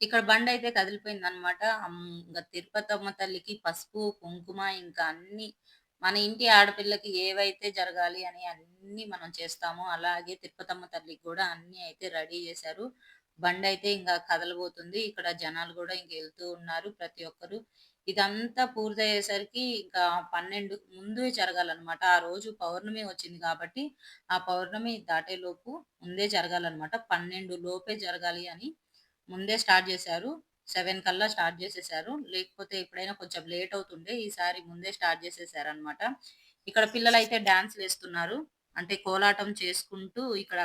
ఇక్కడ బండయితే కదిలిపోయిందనమాట. ఇంగ తిరుపతమ్మ తల్లికి పసుపు, కుంకుమ ఇంకా అన్నీ మన ఇంటి ఆడపిల్లకి ఏవైతే జరగాలి అని అన్నీ మనం చేస్తామో, అలాగే తిరుపతమ్మ తల్లికి గూడా అన్నీ అయితే రెడీ జేశారు. బండయితే ఇంగ కదలబోతుంది. ఇక్కడ జనాలు గూడా ఇంక ఎళ్తూ ఉన్నారు ప్రతి ఒక్కరు. ఇదంతా పూర్తయ్యేసరికి ఇంకా 12 ముందే జరగాలనమాట. ఆ రోజు పౌర్ణమి వచ్చింది కాబట్టి, ఆ పౌర్ణమి దాటేలోపు ముందే జరగాలనమాట. 12 లోపే జరగాలి అని ముందే స్టార్ట్ జేశారు. 7 కల్లా స్టార్ట్ జేసేశారు. లేకపోతే ఎప్పుడైనా కొంచెం లేట్ అవుతుండే. ఈసారి ముందే స్టార్ట్ జేసేశారనమాట. ఇక్కడ పిల్లలైతే డాన్స్‌లేస్తున్నారు. అంటే కోలాటం చేసుకుంటూ ఇక్కడ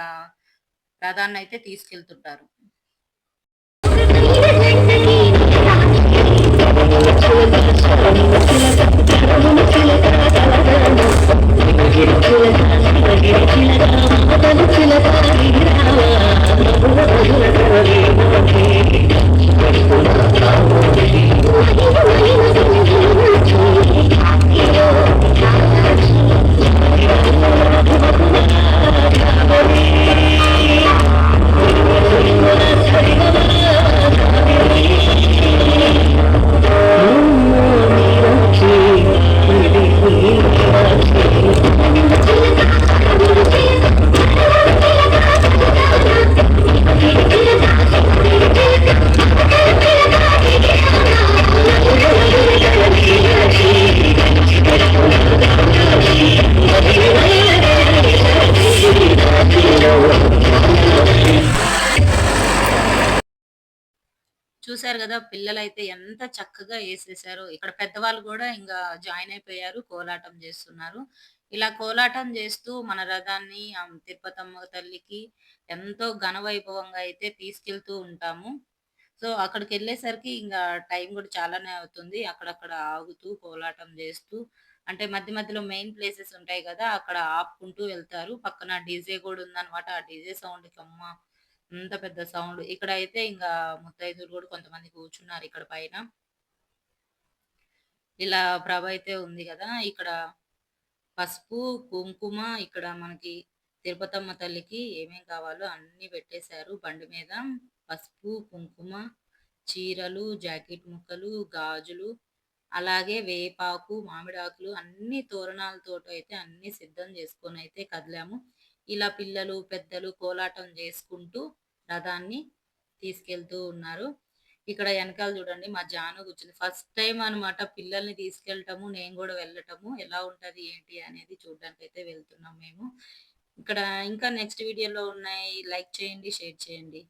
రథాన్నయితే తీసుకెళ్తుంటారు. చూసారు గదా! పిల్లలైతే ఎంత చక్కగా ఏసేసారో. ఇక్కడ పెద్దవాళ్ళు గూడా ఇంగా జాయిన్ అయిపోయారు. కోలాటం జేస్తున్నారు. ఇలా కోలాటం జేస్తూ మన రథాన్ని తిరుపతమ్మ తల్లికి ఎంతో ఘనవైభవంగా అయితే తీసుకెళ్తూ ఉంటాము. సో, అక్కడికెళ్ళేసరికి ఇంగా టైం గూడా చాలానే అవుతుంది. అక్కడక్కడ ఆగుతూ, కోలాటం జేస్తూ అంటే మధ్య మధ్యలో మెయిన్ ప్లేసెస్ ఉంటాయి గదా! అక్కడ ఆపుకుంటూ వెళ్తారు. పక్కన డీజే గూడా ఉందనమాట. ఆ డీజే సౌండ్‌కి అమ్మ! అంత పెద్ద సౌండ్. ఇక్కడైతే ఇంగా ముత్తైదువులు గూడా కొంతమంది కూర్చున్నారు ఇక్కడ పైన. ఇలా ప్రభ అయితే ఉంది గదా! ఇక్కడ పసుపు, కుంకుమ ఇక్కడ మనకి తిరుపతమ్మ తల్లికి ఏమేం కావాలో అన్నీ పెట్టేశారు బండి మీద. పసుపు, కుంకుమ, చీరలు, జాకెట్ ముక్కలు, గాజులు, అలాగే వేపాకు, మామిడాకులు అన్ని తోరణాలతోటయితే అన్నీ సిద్ధం జేసుకొనైతే కదిలాము. ఇలా పిల్లలు, పెద్దలు కోలాటం జేసుకుంటూ రథాన్ని తీసుకెళ్తూ ఉన్నారు. ఇక్కడ ఎనకాల జూడండి మా జాను కూర్చుంది. ఫస్ట్ టైమ్ అనమాట పిల్లల్ని తీసుకెళ్ళటము, నేను గూడా వెళ్ళటము. ఎలా ఉంటది, ఏంటి అనేది చూడ్డానికైతే వెళ్తున్నాం మేము. ఇక్కడ ఇంకా నెక్స్ట్ వీడియోలో ఉన్నాయి. లైక్ చేయండి, షేర్ చేయండి.